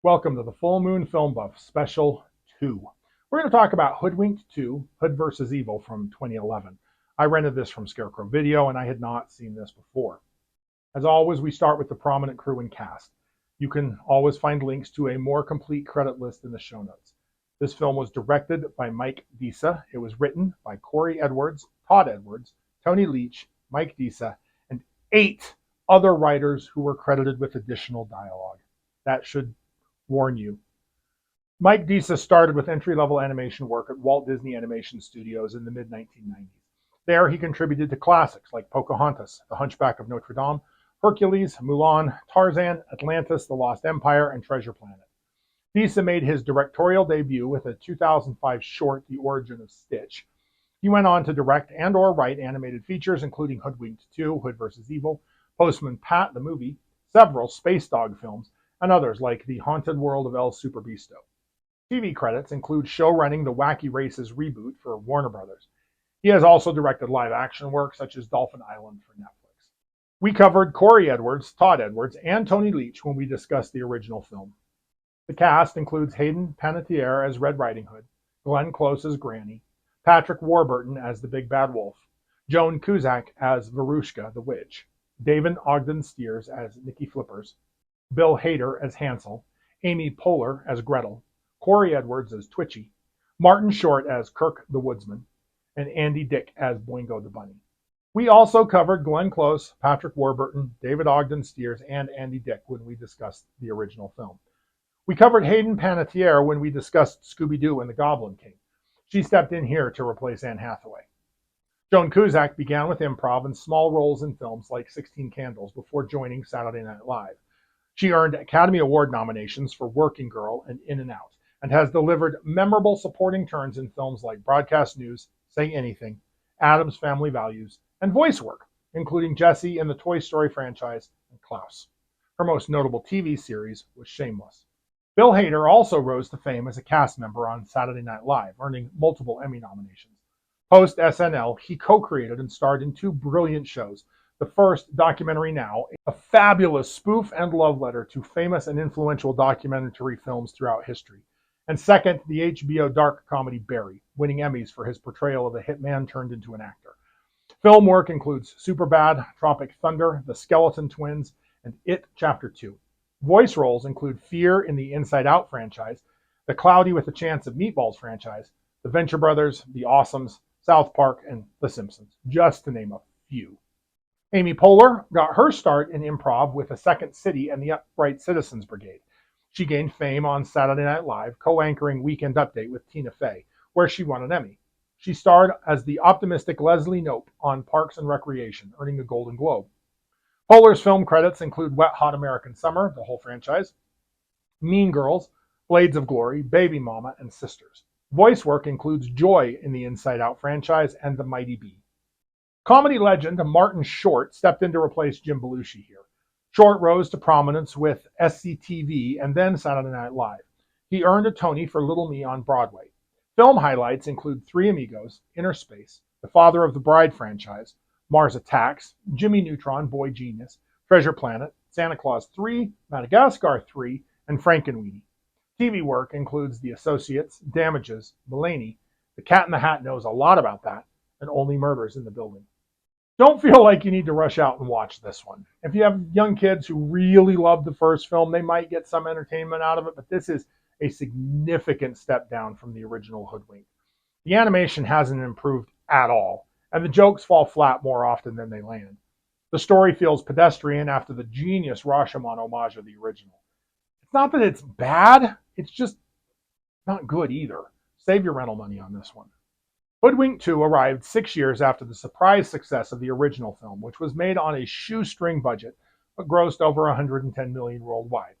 Welcome to the Full Moon Film Buff Special 2. We're going to talk about Hoodwinked 2, Hood vs. Evil from 2011. I rented this from Scarecrow Video and I had not seen this before. As always, we start with the prominent crew and cast. You can always find links to a more complete credit list in the show notes. This film was directed by Mike Disa. It was written by Corey Edwards, Todd Edwards, Tony Leach, Mike Disa, and 8 other writers who were credited with additional dialogue. That should warn you. Mike Disa started with entry-level animation work at Walt Disney Animation Studios in the mid-1990s. There, he contributed to classics like Pocahontas, The Hunchback of Notre Dame, Hercules, Mulan, Tarzan, Atlantis, The Lost Empire, and Treasure Planet. Disa made his directorial debut with a 2005 short, The Origin of Stitch. He went on to direct and/or write animated features, including Hoodwinked 2, Hood vs. Evil, Postman Pat the Movie, several Space Dog films, and others like The Haunted World of El Superbeasto. TV credits include show-running the Wacky Races reboot for Warner Brothers. He has also directed live-action work such as Dolphin Island for Netflix. We covered Corey Edwards, Todd Edwards, and Tony Leach when we discussed the original film. The cast includes Hayden Panettiere as Red Riding Hood, Glenn Close as Granny, Patrick Warburton as the Big Bad Wolf, Joan Cusack as Verushka the Witch, David Ogden Stiers as Nikki Flippers, Bill Hader as Hansel, Amy Poehler as Gretel, Corey Edwards as Twitchy, Martin Short as Kirk the Woodsman, and Andy Dick as Boingo the Bunny. We also covered Glenn Close, Patrick Warburton, David Ogden Stiers, and Andy Dick when we discussed the original film. We covered Hayden Panettiere when we discussed Scooby-Doo and the Goblin King. She stepped in here to replace Anne Hathaway. Joan Cusack began with improv and small roles in films like 16 Candles before joining Saturday Night Live. She earned Academy Award nominations for Working Girl and In and Out, and has delivered memorable supporting turns in films like Broadcast News, Say Anything, Addams Family Values, and voice work, including Jessie in the Toy Story franchise and Klaus. Her most notable TV series was Shameless. Bill Hader also rose to fame as a cast member on Saturday Night Live, earning multiple Emmy nominations. Post SNL, he co-created and starred in 2 brilliant shows. The first, Documentary Now, a fabulous spoof and love letter to famous and influential documentary films throughout history. And second, the HBO dark comedy Barry, winning Emmys for his portrayal of a hitman turned into an actor. Film work includes Superbad, Tropic Thunder, The Skeleton Twins, and It Chapter 2. Voice roles include Fear in the Inside Out franchise, the Cloudy with a Chance of Meatballs franchise, the Venture Brothers, The Awesomes, South Park, and The Simpsons, just to name a few. Amy Poehler got her start in improv with The Second City and the Upright Citizens Brigade. She gained fame on Saturday Night Live, co-anchoring Weekend Update with Tina Fey, where she won an Emmy. She starred as the optimistic Leslie Knope on Parks and Recreation, earning a Golden Globe. Poehler's film credits include Wet Hot American Summer, the whole franchise, Mean Girls, Blades of Glory, Baby Mama, and Sisters. Voice work includes Joy in the Inside Out franchise and The Mighty Bee. Comedy legend Martin Short stepped in to replace Jim Belushi here. Short rose to prominence with SCTV and then Saturday Night Live. He earned a Tony for Little Me on Broadway. Film highlights include Three Amigos, Inner Space, The Father of the Bride franchise, Mars Attacks, Jimmy Neutron, Boy Genius, Treasure Planet, Santa Claus 3, Madagascar 3, and Frankenweenie. TV work includes The Associates, Damages, Mulaney, The Cat in the Hat Knows a Lot About That, and Only Murders in the Building. Don't feel like you need to rush out and watch this one. If you have young kids who really love the first film, they might get some entertainment out of it, but this is a significant step down from the original Hoodwink. The animation hasn't improved at all, and the jokes fall flat more often than they land. The story feels pedestrian after the genius Rashomon homage of the original. It's not that it's bad, it's just not good either. Save your rental money on this one. Hoodwinked 2 arrived 6 years after the surprise success of the original film, which was made on a shoestring budget, but grossed over $110 million worldwide.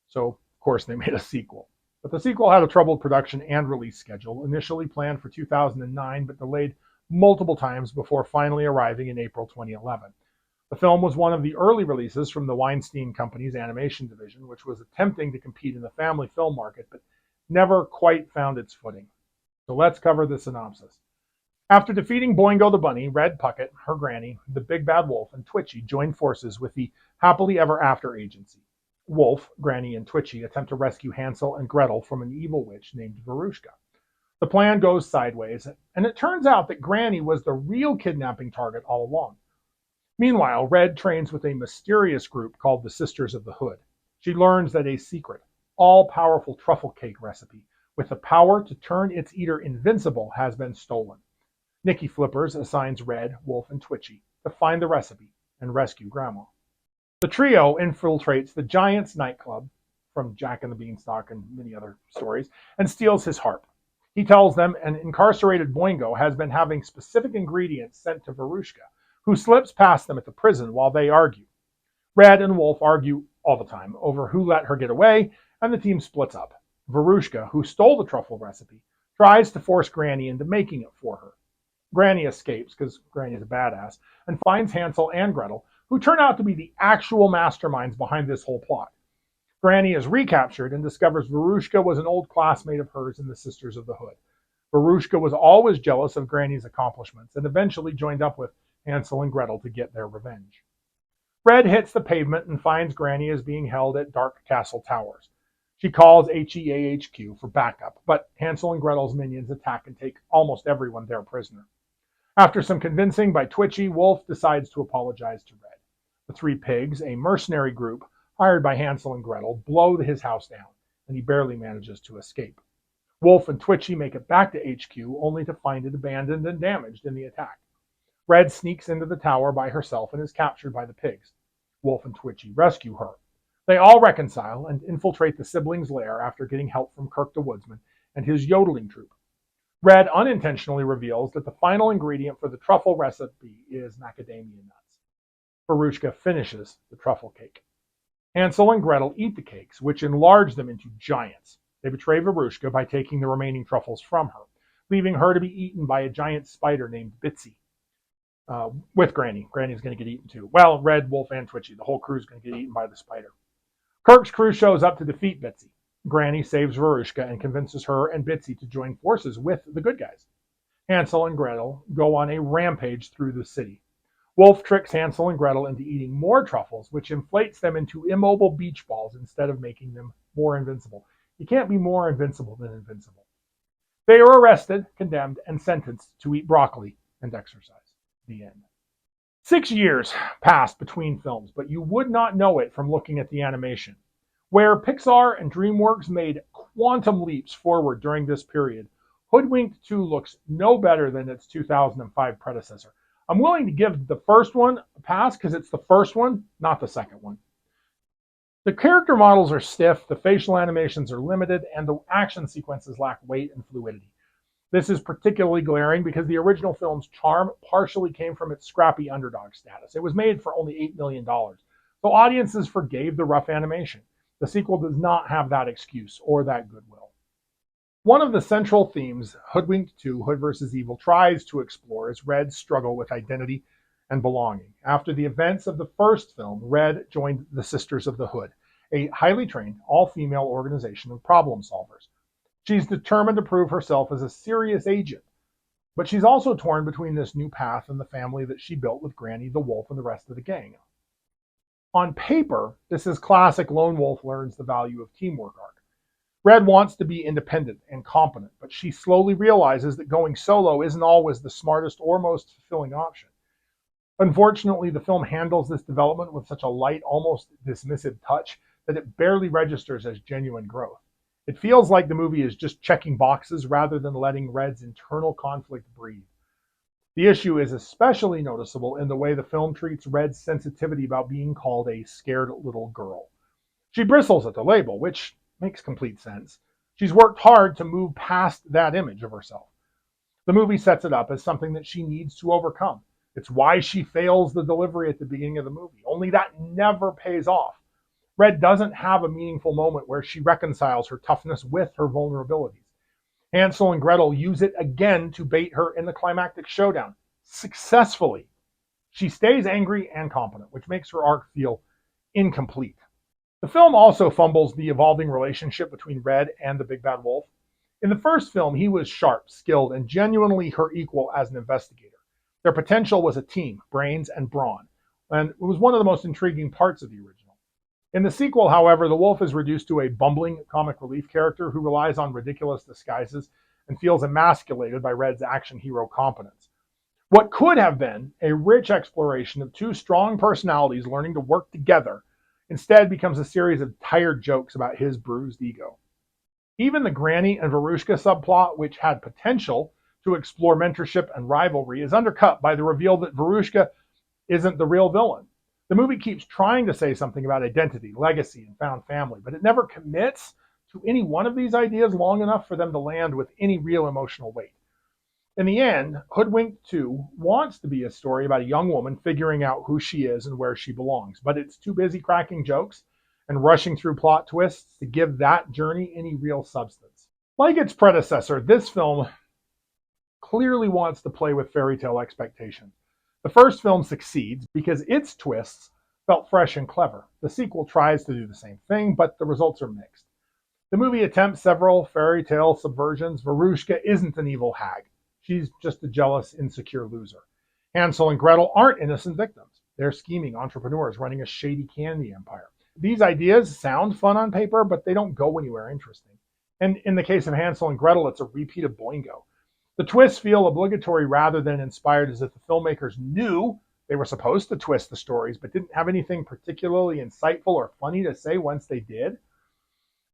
So, of course, they made a sequel. But the sequel had a troubled production and release schedule, initially planned for 2009, but delayed multiple times before finally arriving in April 2011. The film was one of the early releases from the Weinstein Company's animation division, which was attempting to compete in the family film market, but never quite found its footing. So let's cover the synopsis. After defeating Boingo the Bunny, Red Puckett, her granny, the Big Bad Wolf, and Twitchy joined forces with the Happily Ever After Agency. Wolf, Granny, and Twitchy attempt to rescue Hansel and Gretel from an evil witch named Verushka. The plan goes sideways, and it turns out that Granny was the real kidnapping target all along. Meanwhile, Red trains with a mysterious group called the Sisters of the Hood. She learns that a secret, all-powerful truffle cake recipe with the power to turn its eater invincible has been stolen. Nicky Flippers assigns Red, Wolf, and Twitchy to find the recipe and rescue Grandma. The trio infiltrates the Giants nightclub from Jack and the Beanstalk and many other stories and steals his harp. He tells them an incarcerated Boingo has been having specific ingredients sent to Verushka, who slips past them at the prison while they argue. Red and Wolf argue all the time over who let her get away, and the team splits up. Verushka, who stole the truffle recipe, tries to force Granny into making it for her. Granny escapes, because Granny is a badass, and finds Hansel and Gretel, who turn out to be the actual masterminds behind this whole plot. Granny is recaptured and discovers Verushka was an old classmate of hers in the Sisters of the Hood. Verushka was always jealous of Granny's accomplishments and eventually joined up with Hansel and Gretel to get their revenge. Red hits the pavement and finds Granny is being held at Dark Castle Towers. She calls HEAHQ for backup, but Hansel and Gretel's minions attack and take almost everyone there prisoner. After some convincing by Twitchy, Wolf decides to apologize to Red. The three pigs, a mercenary group hired by Hansel and Gretel, blow his house down, and he barely manages to escape. Wolf and Twitchy make it back to HQ, only to find it abandoned and damaged in the attack. Red sneaks into the tower by herself and is captured by the pigs. Wolf and Twitchy rescue her. They all reconcile and infiltrate the siblings' lair after getting help from Kirk the Woodsman and his yodeling troupe. Red unintentionally reveals that the final ingredient for the truffle recipe is macadamia nuts. Verushka finishes the truffle cake. Hansel and Gretel eat the cakes, which enlarge them into giants. They betray Verushka by taking the remaining truffles from her, leaving her to be eaten by a giant spider named Bitsy. With Granny. Granny's going to get eaten too. Well, Red, Wolf, and Twitchy. The whole crew's going to get eaten by the spider. Kirk's crew shows up to defeat Bitsy. Granny saves Verushka and convinces her and Bitsy to join forces with the good guys. Hansel and Gretel go on a rampage through the city. Wolf tricks Hansel and Gretel into eating more truffles, which inflates them into immobile beach balls instead of making them more invincible. You can't be more invincible than invincible. They are arrested, condemned, and sentenced to eat broccoli and exercise. The end. 6 years passed between films, but you would not know it from looking at the animation. Where Pixar and DreamWorks made quantum leaps forward during this period, Hoodwinked 2 looks no better than its 2005 predecessor. I'm willing to give the first one a pass because it's the first one, not the second one. The character models are stiff, the facial animations are limited, and the action sequences lack weight and fluidity. This is particularly glaring because the original film's charm partially came from its scrappy underdog status. It was made for only $8 million, so audiences forgave the rough animation. The sequel does not have that excuse or that goodwill. One of the central themes Hoodwinked 2, Hood vs. Evil tries to explore is Red's struggle with identity and belonging. After the events of the first film, Red joined the Sisters of the Hood, a highly trained, all-female organization of problem solvers. She's determined to prove herself as a serious agent, but she's also torn between this new path and the family that she built with Granny, the Wolf, and the rest of the gang. On paper, this is classic lone wolf learns the value of teamwork arc. Red wants to be independent and competent, but she slowly realizes that going solo isn't always the smartest or most fulfilling option. Unfortunately, the film handles this development with such a light, almost dismissive touch that it barely registers as genuine growth. It feels like the movie is just checking boxes rather than letting Red's internal conflict breathe. The issue is especially noticeable in the way the film treats Red's sensitivity about being called a scared little girl. She bristles at the label, which makes complete sense. She's worked hard to move past that image of herself. The movie sets it up as something that she needs to overcome. It's why she fails the delivery at the beginning of the movie, only that never pays off. Red doesn't have a meaningful moment where she reconciles her toughness with her vulnerabilities. Hansel and Gretel use it again to bait her in the climactic showdown, successfully. She stays angry and competent, which makes her arc feel incomplete. The film also fumbles the evolving relationship between Red and the Big Bad Wolf. In the first film, he was sharp, skilled, and genuinely her equal as an investigator. Their potential was a team, brains and brawn, and it was one of the most intriguing parts of the original. In the sequel, however, the wolf is reduced to a bumbling comic relief character who relies on ridiculous disguises and feels emasculated by Red's action hero competence. What could have been a rich exploration of two strong personalities learning to work together instead becomes a series of tired jokes about his bruised ego. Even the Granny and Verushka subplot, which had potential to explore mentorship and rivalry, is undercut by the reveal that Verushka isn't the real villain. The movie keeps trying to say something about identity, legacy, and found family, but it never commits to any one of these ideas long enough for them to land with any real emotional weight. In the end, Hoodwinked Too wants to be a story about a young woman figuring out who she is and where she belongs, but it's too busy cracking jokes and rushing through plot twists to give that journey any real substance. Like its predecessor, this film clearly wants to play with fairy tale expectations. The first film succeeds because its twists felt fresh and clever. The sequel tries to do the same thing, but the results are mixed. The movie attempts several fairy tale subversions. Verushka isn't an evil hag. She's just a jealous, insecure loser. Hansel and Gretel aren't innocent victims. They're scheming entrepreneurs running a shady candy empire. These ideas sound fun on paper, but they don't go anywhere interesting. And in the case of Hansel and Gretel, it's a repeat of Boingo. The twists feel obligatory rather than inspired, as if the filmmakers knew they were supposed to twist the stories, but didn't have anything particularly insightful or funny to say once they did.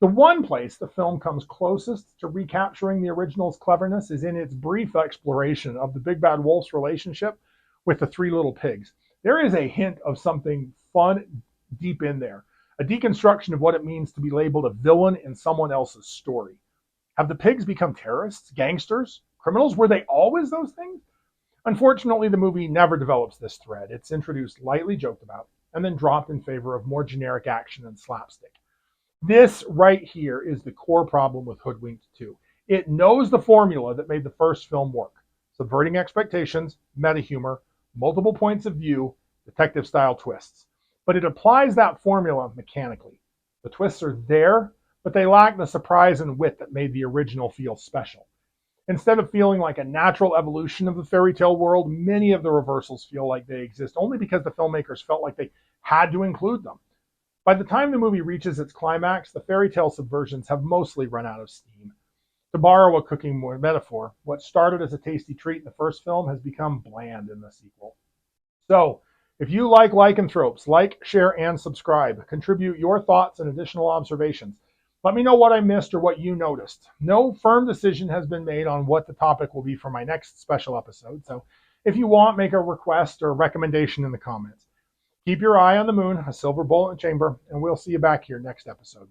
The one place the film comes closest to recapturing the original's cleverness is in its brief exploration of the Big Bad Wolf's relationship with the three little pigs. There is a hint of something fun deep in there, a deconstruction of what it means to be labeled a villain in someone else's story. Have the pigs become terrorists, gangsters, criminals? Were they always those things? Unfortunately, the movie never develops this thread. It's introduced, lightly joked about, and then dropped in favor of more generic action and slapstick. This right here is the core problem with Hoodwinked Too. It knows the formula that made the first film work: subverting expectations, meta humor, multiple points of view, detective-style twists. But it applies that formula mechanically. The twists are there, but they lack the surprise and wit that made the original feel special. Instead of feeling like a natural evolution of the fairy tale world, many of the reversals feel like they exist only because the filmmakers felt like they had to include them. By the time the movie reaches its climax, the fairy tale subversions have mostly run out of steam. To borrow a cooking metaphor, what started as a tasty treat in the first film has become bland in the sequel. So, if you like lycanthropes, like, share, and subscribe. Contribute your thoughts and additional observations. Let me know what I missed or what you noticed. No firm decision has been made on what the topic will be for my next special episode, so if you want, make a request or recommendation in the comments. Keep your eye on the moon, a silver bullet in the chamber, and we'll see you back here next episode.